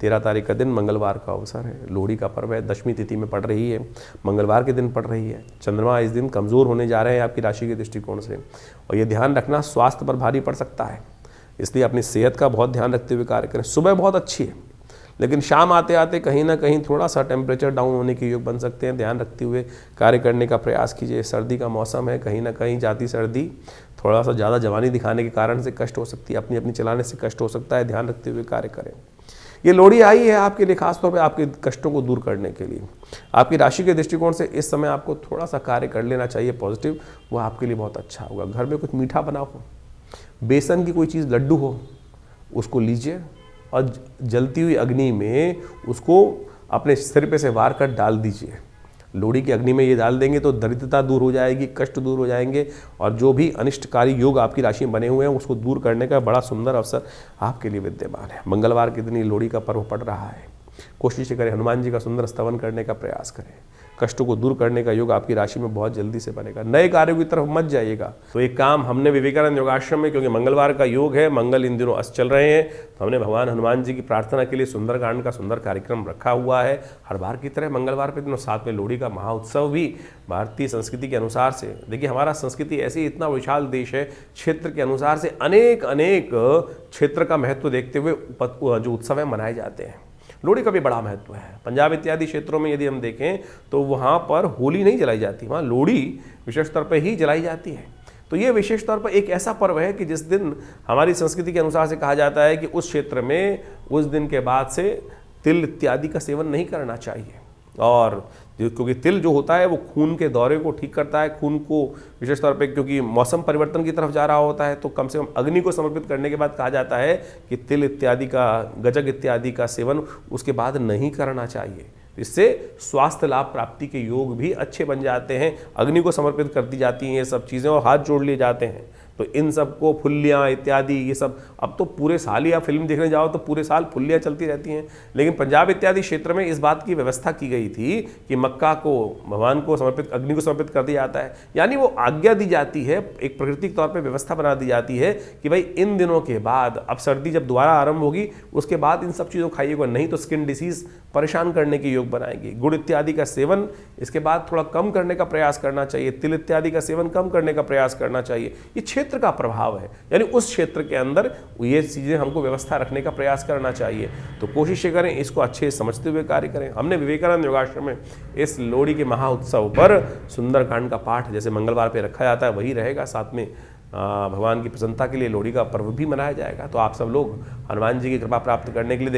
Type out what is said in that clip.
13 तारीख का दिन मंगलवार का अवसर है, लोहड़ी का पर्व है, दशमी तिथि में पड़ रही है, मंगलवार के दिन पड़ रही है। चंद्रमा इस दिन कमज़ोर होने जा रहे हैं आपकी राशि के दृष्टिकोण से, और ये ध्यान रखना स्वास्थ्य पर भारी पड़ सकता है, इसलिए अपनी सेहत का बहुत ध्यान रखते हुए कार्य करें। सुबह बहुत अच्छी है, लेकिन शाम आते आते कहीं ना कहीं थोड़ा सा टेम्परेचर डाउन होने के योग बन सकते हैं, ध्यान रखते हुए कार्य करने का प्रयास कीजिए। सर्दी का मौसम है, कहीं ना कहीं जाती सर्दी थोड़ा सा ज़्यादा जवानी दिखाने के कारण से कष्ट हो सकती है, अपनी अपनी चलाने से कष्ट हो सकता है, ध्यान रखते हुए कार्य करें। ये लोहड़ी आई है आपके लिए खासतौर पे आपके कष्टों को दूर करने के लिए। आपकी राशि के दृष्टिकोण से इस समय आपको थोड़ा सा कार्य कर लेना चाहिए पॉजिटिव, वो आपके लिए बहुत अच्छा होगा। घर में कुछ मीठा बना हो, बेसन की कोई चीज़ लड्डू हो, उसको लीजिए और जलती हुई अग्नि में उसको अपने सिर पे से वार कर डाल दीजिए। लोहड़ी की अग्नि में ये डाल देंगे तो दरिद्रता दूर हो जाएगी, कष्ट दूर हो जाएंगे, और जो भी अनिष्टकारी योग आपकी राशि में बने हुए हैं उसको दूर करने का बड़ा सुंदर अवसर आपके लिए विद्यमान है। मंगलवार के दिन ये लोहड़ी का पर्व पड़ रहा है, कोशिश करें हनुमान जी का सुंदर स्तवन करने का प्रयास करें। कष्टों को दूर करने का योग आपकी राशि में बहुत जल्दी से बनेगा। नए कार्यों की तरफ मत जाइएगा। तो एक काम हमने विवेकानंद योगाश्रम में, क्योंकि मंगलवार का योग है, मंगल इन दिनों अस्त चल रहे हैं, तो हमने भगवान हनुमान जी की प्रार्थना के लिए सुंदरकांड का सुंदर कार्यक्रम रखा हुआ है हर बार की तरह मंगलवार के दिन, और साथ में लोहड़ी का महाउत्सव भी भारतीय संस्कृति के अनुसार से। देखिए हमारा संस्कृति ऐसी इतना विशाल देश है, क्षेत्र के अनुसार से अनेक अनेक क्षेत्र का महत्व देखते हुए जो उत्सव है मनाए जाते हैं। लोहड़ी का भी बड़ा महत्व है। पंजाब इत्यादि क्षेत्रों में यदि हम देखें तो वहाँ पर होली नहीं जलाई जाती, वहाँ लोहड़ी विशेष तौर पर ही जलाई जाती है। तो ये विशेष तौर पर एक ऐसा पर्व है कि जिस दिन हमारी संस्कृति के अनुसार से कहा जाता है कि उस क्षेत्र में उस दिन के बाद से तिल इत्यादि का सेवन नहीं करना चाहिए, और क्योंकि तिल जो होता है वो खून के दौरे को ठीक करता है, खून को विशेष तौर पे, क्योंकि मौसम परिवर्तन की तरफ जा रहा होता है, तो कम से कम अग्नि को समर्पित करने के बाद कहा जाता है कि तिल इत्यादि का, गजक इत्यादि का सेवन उसके बाद नहीं करना चाहिए। इससे स्वास्थ्य लाभ प्राप्ति के योग भी अच्छे बन जाते हैं, अग्नि को समर्पित कर दी जाती हैं ये सब चीज़ें, और हाथ जोड़ लिए जाते हैं। तो इन सब को फुल्लियाँ इत्यादि ये सब, अब तो पूरे साल ही आप फिल्म देखने जाओ तो पूरे साल फुल्लियाँ चलती रहती हैं, लेकिन पंजाब इत्यादि क्षेत्र में इस बात की व्यवस्था की गई थी कि मक्का को भगवान को समर्पित, अग्नि को समर्पित कर दिया जाता है। यानी वो आज्ञा दी जाती है, एक प्राकृतिक तौर पर व्यवस्था बना दी जाती है कि भाई इन दिनों के बाद, अब सर्दी जब दोबारा आरंभ होगी उसके बाद इन सब चीज़ों खाइएगा, नहीं तो स्किन डिसीज परेशान करने के योग बनाएगी। गुड़ इत्यादि का सेवन इसके बाद थोड़ा कम करने का प्रयास करना चाहिए, तिल इत्यादि का सेवन कम करने का प्रयास करना चाहिए। ये क्षेत्र का प्रभाव है, यानी उस क्षेत्र के अंदर ये चीज़ें हमको व्यवस्था रखने का प्रयास करना चाहिए। तो कोशिश करें, इसको अच्छे समझते हुए कार्य करें। हमने विवेकानंद योगाश्रम में इस लोहड़ी के महाउत्सव पर सुंदरकांड का पाठ जैसे मंगलवार पे रखा जाता है वही रहेगा, साथ में भगवान की प्रसन्नता के लिए लोहड़ी का पर्व भी मनाया जाएगा। तो आप सब लोग हनुमान जी की कृपा प्राप्त करने के लिए